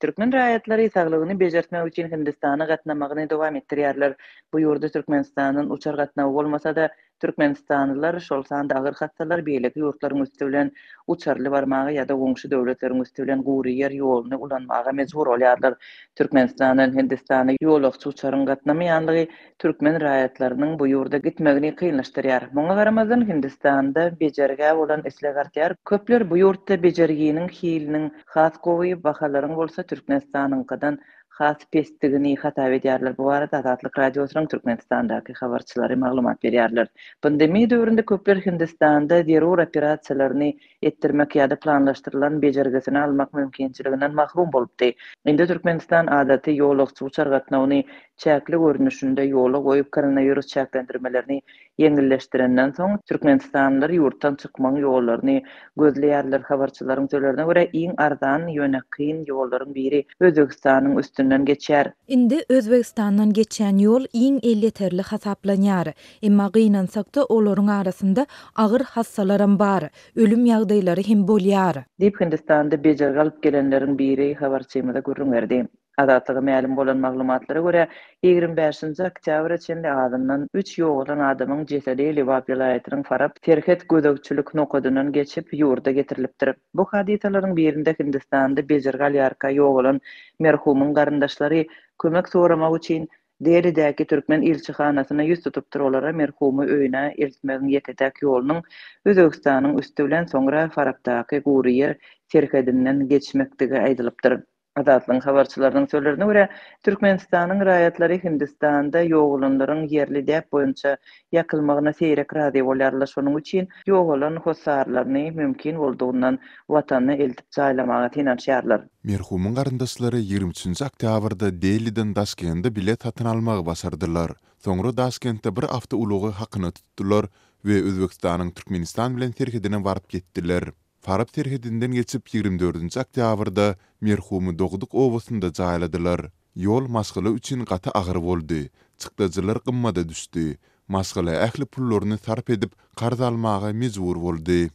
Türkmen raýatlary saglygyny bejertmek üçin Hindistana gatnamagyny dowam etdirýärler. Bu ýurda Türkmenistanyň uçar gatnawy bolmasa-da, Türkmenistanlylar şol sanda agyr hatsalar beýleki ýurtlaryň üstü bilen uçarly barmagy ýa-da goňşy döwletleriň üstü bilen gurýer ýoluny ulanmaga mejbur bolýarlar. Türkmenistanyň Hindistana ýolagçy uçaryň gatnamaýanlygy türkmen raýatlarynyň bu ýurda gitmegini kynlaşdyrýar. Muňa garamazdan Hindistanda bejerge bolan islegartyar köpler bu ýurtda bejerginiň hiliniň has gowy bahalaryň bolsa Türkmenistanyňkydan has pestigini hatap edýärler. Bu arada Azatlyk radiosynyň Türkmenistandaky habarçylary maglumat berýärler. Pandemiýa döwründe köpler Hindistanda derur operasiýalaryny etdirmek ýa-da planlaşdyrylan bejergesini almak mümkinçiliginden mahrum bolupdy. Indi Türkmenistan adaty ýolagçy uçar gatnawyny çäkli görnüşinde ýola goýup koronavirus çäklendirmelerini ýeňilleşdirenden soň Türkmenistanlylar ýurtdan çykmaň ýollaryny gözleýärler. Habarçylaryň sözlerine görä iň arzan ýöne kyn ýollaryň biri Özbegistanyň üstünden geçer. Indi Özbegistandan geçen ýol iň elleterli hasaplanýar. Emma gynansak-da olaryň arasynda agyr hassalaram bar. Ölüm ýagdaýlary hem bolýar. Dip Hindistanda bejerge alyp gelenleriň biri habarçymyza görüň berdi. Azatlyga ma'lum bolan maglumatlara görä 25-nji oktyabr içinde adamdan 3 ýoğlan adamyň jesedi Liwap vilayatynyň Farab terhet gödökçülük nokadynyň geçip ýurda getirilipdir. Bu hadisalaryň birinde Hindistanda bejerge alýarka ýoğlan merhumyň garyndaşlary kömek soramak üçin Deridäki Türkmen ilçihanasyna ýüz tutupdyr. Olara merhumy öýüne eltmegiň ýetetäk ýolunyň Özbegistanyň üstü bilen soňra Farabdaky gurýer terhedinden geçmekdigi aýdylypdyr. Azatlyň habarçylarynyň sözlerine görä, Türkmenistanyň raýatlary Hindistanda ýoğlanlaryň yerli däp boýunça ýakylmagyna seýrek razy bolýarlar. Şonuň üçin ýoğlan hosarlaryny mümkin boldugyny watanyny eltip jaýlamaga tinanşýarlar. Merhumyň garyndaşlary 23-nji oktýabrda Delhi'den Daşkentde bilet satyn almagy başardylar. Soňra Daşkentde bir hafta ulugy hakyny tutdular we Özbegistanyň Türkmenistan bilen terhedine baryp gitdiler. Farab terhedinden geçip 24-nji oktýabrda merhumy Dogduk obasynda jaýladylar. Ýol maşgala üçin gaty agyr boldy. Çykdyjylar gymmada düşdi. Maşgala ähli pullaryny sarp edip garz almaga mejbur boldy.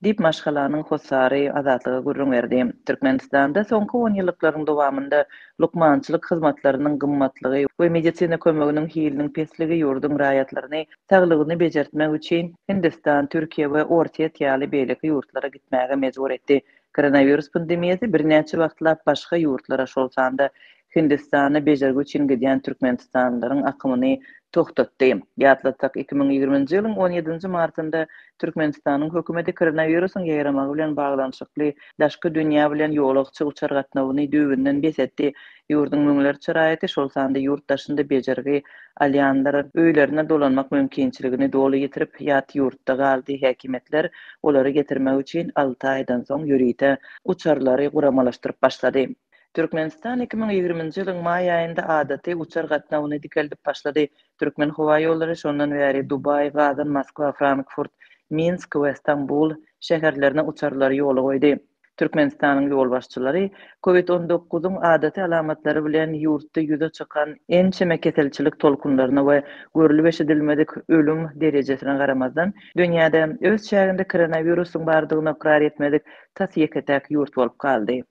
Dip maşgalanyň hosary Azatlyga görüň berdi. Türkmenistanda soňky 10 ýyllyklaryň dowamında lukmançylyk hyzmatlarynyň gymmatlygy we medisina kömeginiň hiliniň pesligi ýurdun raýatlaryny saglygyny bejertmek üçin Hindistan, Türkiýe we Orta Ýaly beýleki ýurtlara gitmäge mejbur etdi. Koronavirus pandemiýasy bir näçe wagtlap başga ýurtlara şolsanda Hindistany bejergi üçin gidýän Türkmenistanlylaryň akymyny toktatdy. Ýatlatsak 2020-nji ýylyň 17-nji martynda Türkmenistanyň hökümeti koronavirusyň ýaýramagy bilen baglanşykly daşky dünýä bilen ýolagçy uçar gatnawyny düýbünden besetdi. Ýurdun müňlerçe raýaty şol sanda ýurtdaşynda bejergi alýanlar öýlerine dolanmak mümkinçiligini doly getirip ýat ýurtda galdy. Häkimetler olary getirmek üçin 6 aýdan soň ýürite uçarlary guramalaşdyryp başlady. Türkmenistan 2020-nji ýylyň may aýynda adaty uçar gatnawyny dikeldip başlady. Türkmen howa ýollary şondan bäri Dubay, Gazan, Moskwa, Frankfurt, Minsk we Istanbul şäherlerine uçarlary ýola goýdy. Türkmenistanyň ýol başçylary COVID-19-yň adaty alamatlary bilen ýurtda ýüze çykan en çeme keselçilik tolkunlaryna we görülip eşidilmedik ölüm derejesine garamazdan dünýäde öz çäginde koronawirusyň bardygyny ikrar etmedik tas ýeketäk ýurt bolup galdy.